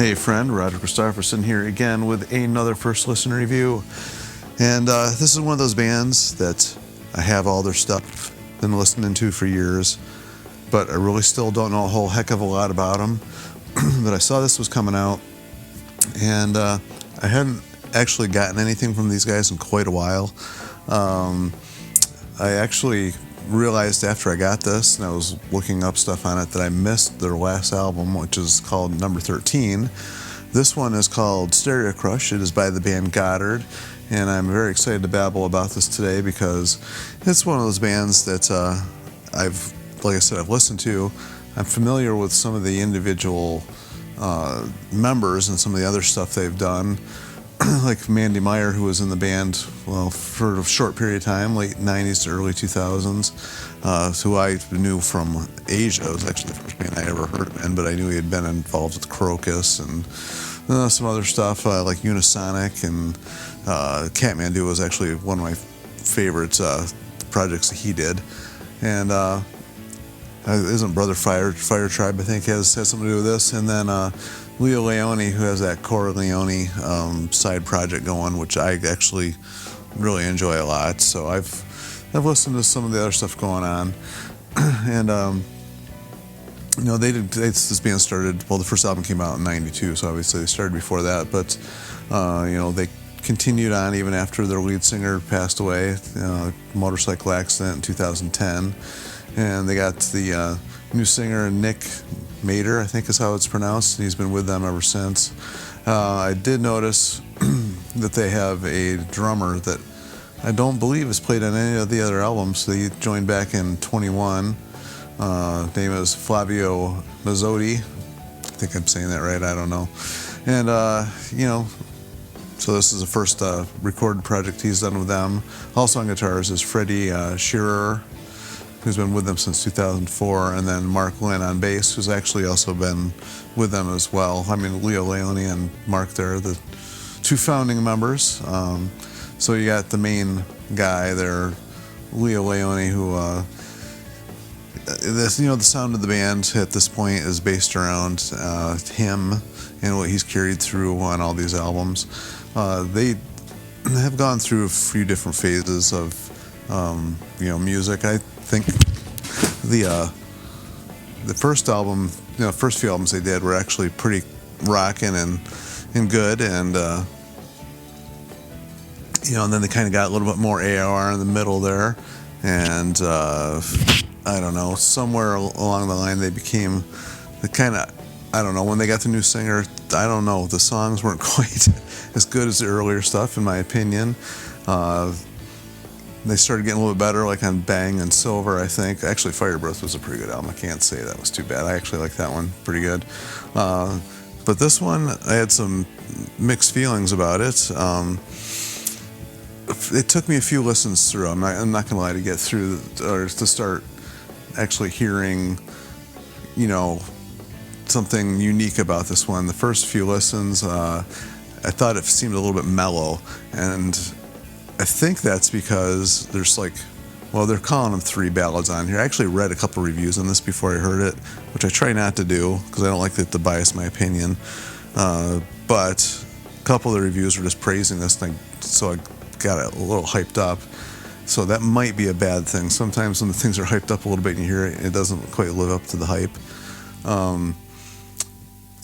Hey friend, Roger Christopherson here again with another first listen review. And this is one of those bands that I have all their stuff, been listening to for years, but I really still don't know a whole heck of a lot about them. But I saw this was coming out, and I hadn't actually gotten anything from these guys in quite a while. I actually realized after I got this and I was looking up stuff on it that I missed their last album, which is called number 13. This one is called Stereo Crush. It is by the band Gotthard, and I'm very excited to babble about this today because it's one of those bands that like I said, I've listened to. I'm familiar with some of the individual members and some of the other stuff they've done. Like Mandy Meyer, who was in the band, well, for a short period of time, late 90s to early 2000s, who I knew from Asia. It was actually the first band I ever heard of him, but I knew he had been involved with Crocus and some other stuff, like Unisonic, and Kathmandu was actually one of my favorite projects that he did. And isn't Brother Fire Tribe, I think, has something to do with this. And then Leo Leone, who has that Cora Leone side project going, which I actually really enjoy a lot. So I've listened to some of the other stuff going on, and this band started. Well, the first album came out in '92, so obviously they started before that. But they continued on even after their lead singer passed away, motorcycle accident in 2010, and they got the new singer Nick Mater, I think is how it's pronounced, and he's been with them ever since. I did notice that they have a drummer that I don't believe has played on any of the other albums. They joined back in 21. Name is Flavio Mazzotti. I think I'm saying that right, I don't know. And, so this is the first recorded project he's done with them. Also on guitars is Freddie Shearer, who's been with them since 2004, and then Mark Lynn on bass, who's actually also been with them as well. I mean, Leo Leone and Mark, they're the two founding members. So you got the main guy there, Leo Leone, who, the sound of the band at this point is based around him and what he's carried through on all these albums. They have gone through a few different phases of, music. I think the first album, first few albums they did were actually pretty rocking and good, and and then they kind of got a little bit more AOR in the middle there, and I don't know, somewhere along the line they became the kind of, I don't know, when they got the new singer, I don't know, the songs weren't quite as good as the earlier stuff in my opinion. They started getting a little bit better, like on Bang and Silver, I think. Actually, Fire Breath was a pretty good album. I can't say that was too bad. I actually like that one pretty good. But this one, I had some mixed feelings about it. It took me a few listens through. I'm not going to lie, to get through, or to start actually hearing, something unique about this one. The first few listens, I thought it seemed a little bit mellow, and I think that's because there's they're calling them 3 ballads on here. I actually read a couple reviews on this before I heard it, which I try not to do because I don't like it to bias my opinion. But a couple of the reviews were just praising this thing, so I got a little hyped up. So that might be a bad thing. Sometimes when the things are hyped up a little bit and you hear it, it doesn't quite live up to the hype.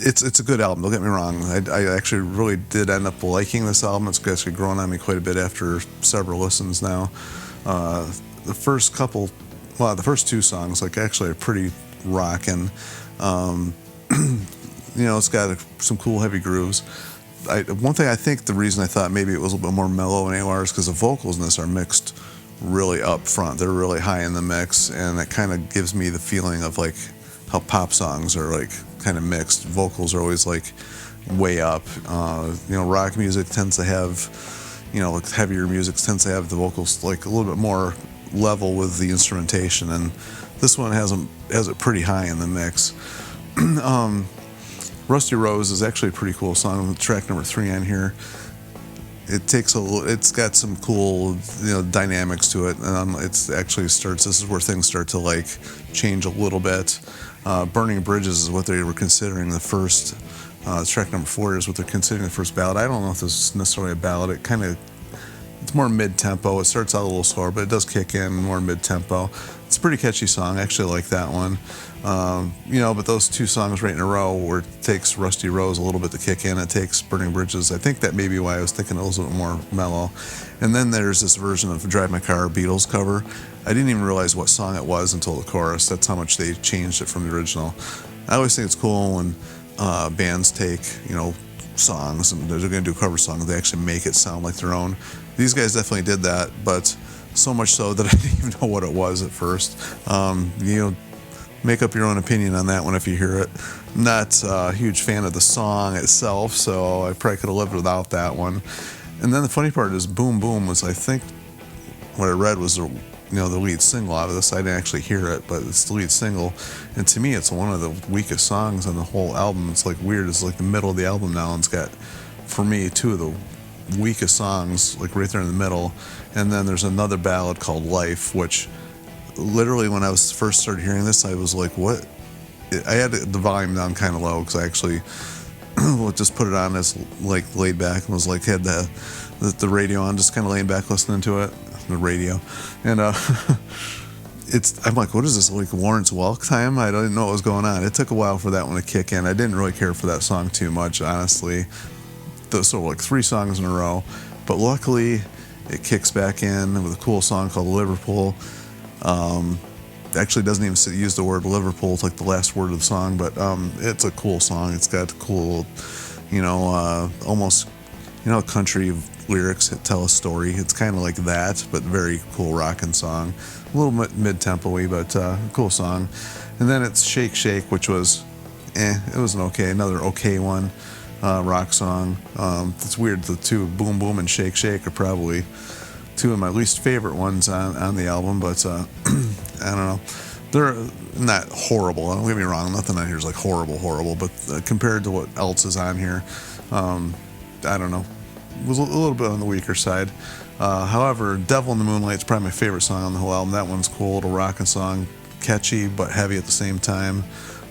It's a good album, don't get me wrong. I actually really did end up liking this album. It's actually grown on me quite a bit after several listens now. The first 2 songs, actually are pretty rockin'. It's got some cool heavy grooves. One thing I think the reason I thought maybe it was a little bit more mellow in AOR is because the vocals in this are mixed really up front. They're really high in the mix, and it kind of gives me the feeling of how pop songs are kind of mixed. Vocals are always way up. Rock music tends to have, heavier music tends to have the vocals a little bit more level with the instrumentation, and this one has it pretty high in the mix. Rusty Rose is actually a pretty cool song. Track number 3 on here. It's got some cool, dynamics to it, and this is where things start to change a little bit. Burning Bridges is what they were considering the first Track number 4 is what they're considering the first ballad. I don't know if this is necessarily a ballad. It's more mid-tempo. It starts out a little slower, but it does kick in more mid-tempo. It's a pretty catchy song. I actually like that one. But those 2 songs right in a row, where it takes Rusty Rose a little bit to kick in, it takes Burning Bridges. I think that may be why I was thinking it was a little bit more mellow. And then there's this version of Drive My Car, Beatles cover. I didn't even realize what song it was until the chorus. That's how much they changed it from the original. I always think it's cool when bands take, songs and they're going to do cover songs. They actually make it sound like their own. These guys definitely did that, but so much so that I didn't even know what it was at first. Make up your own opinion on that one if you hear it. Not a huge fan of the song itself, so I probably could have lived without that one. And then the funny part is Boom Boom was, I think, what I read was the lead single out of this. I didn't actually hear it, but it's the lead single. And to me, it's one of the weakest songs on the whole album. It's like weird. It's like the middle of the album now, and it's got, for me, 2 of the weakest songs, like right there in the middle. And then there's another ballad called Life, which literally when I was first started hearing this, I was like, what? I had the volume down kind of low because I actually just put it on as like laid back and was like, had the radio on, just kind of laying back listening to it, the radio. And I'm like, what is this, like Lawrence Welk time? I didn't know what was going on. It took a while for that one to kick in. I didn't really care for that song too much, honestly. So like 3 songs in a row, but luckily it kicks back in with a cool song called Liverpool. Actually doesn't even use the word Liverpool. It's like the last word of the song, but it's a cool song. It's got cool, almost, country lyrics that tell a story. It's kind of like that, but very cool rockin' song. A little bit mid-tempo-y, but cool song. And then it's Shake Shake, which was, it was another okay one. Rock song. It's weird, the 2, Boom Boom and Shake Shake, are probably 2 of my least favorite ones on the album, but I don't know. They're not horrible. Don't get me wrong, nothing on here is like horrible, but compared to what else is on here, I don't know. It was a little bit on the weaker side. However, Devil in the Moonlight is probably my favorite song on the whole album. That one's cool, little rockin' song, catchy but heavy at the same time.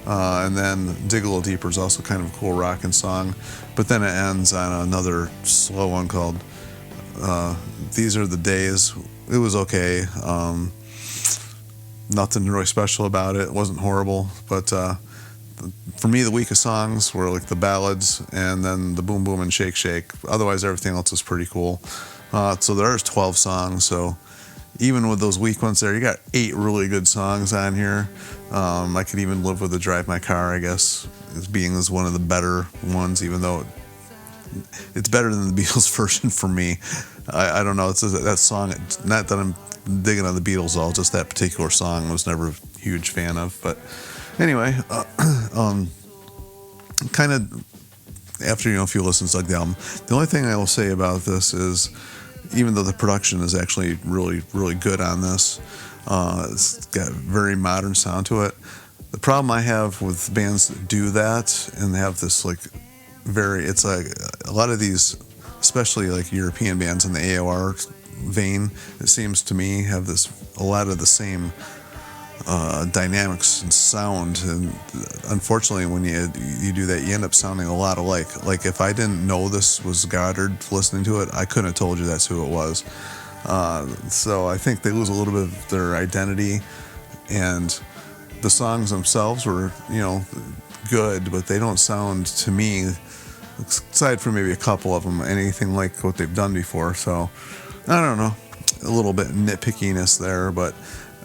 And then Dig a Little Deeper is also kind of a cool rockin' song, but then it ends on another slow one called These Are the Days. It was okay. Nothing really special about it. It wasn't horrible, but for me, the weakest songs were like the ballads and then the Boom Boom and Shake Shake. Otherwise, everything else was pretty cool. So there's 12 songs, so even with those weak ones there, you got 8 really good songs on here. I could even live with the Drive My Car, I guess, as one of the better ones, even though it's better than the Beatles version for me. I don't know. It's that song. Not that I'm digging on the Beatles at all. Just that particular song I was never a huge fan of. But anyway, kind of after a few listens to the album, the only thing I will say about this is, even though the production is actually really, really good on this, it's got a very modern sound to it. The problem I have with bands that do that and have this it's like a lot of these, especially like European bands in the AOR vein, it seems to me have a lot of the same dynamics and sound, and unfortunately when you do that, you end up sounding a lot alike. Like if I didn't know this was Gotthard listening to it, I couldn't have told you that's who it was. So I think they lose a little bit of their identity, and the songs themselves were good, but they don't sound to me, aside from maybe a couple of them, anything like what they've done before. So I don't know, a little bit nitpickiness there, but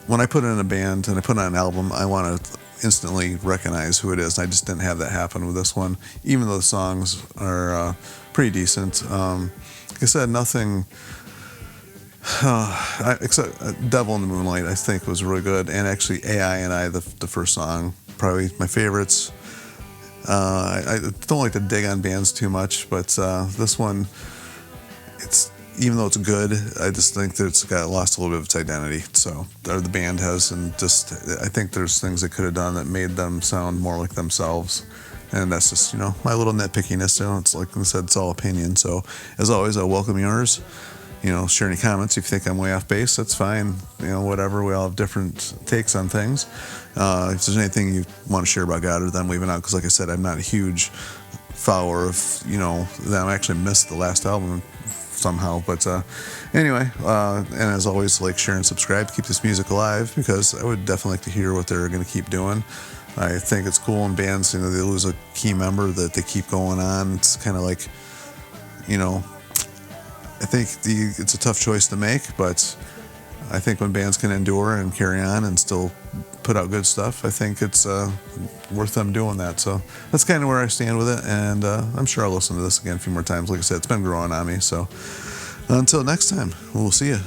when I put in a band and I put on an album, I want to instantly recognize who it is. I just didn't have that happen with this one, even though the songs are pretty decent. Like I said, nothing except Devil in the Moonlight, I think, was really good. And actually AI and I, the first song, probably my favorites. I don't like to dig on bands too much, but this one, even though it's good, I just think that it's lost a little bit of its identity. So, or the band has, and I think there's things they could have done that made them sound more like themselves. And that's just, my little nitpickiness. It's like I said, it's all opinion. So, as always, I welcome yours. Share any comments. If you think I'm way off base, that's fine. Whatever. We all have different takes on things. If there's anything you want to share about Gotthard, then leave it out. Because like I said, I'm not a huge follower of, that I actually missed the last album somehow. But anyway, and as always, like, share, and subscribe to keep this music alive, because I would definitely like to hear what they're going to keep doing. I think it's cool in bands, they lose a key member, that they keep going on. It's kind of like, I think it's a tough choice to make, but I think when bands can endure and carry on and still put out good stuff, I think it's worth them doing that. So that's kind of where I stand with it, and I'm sure I'll listen to this again a few more times. Like I said, it's been growing on me. So until next time, we'll see you.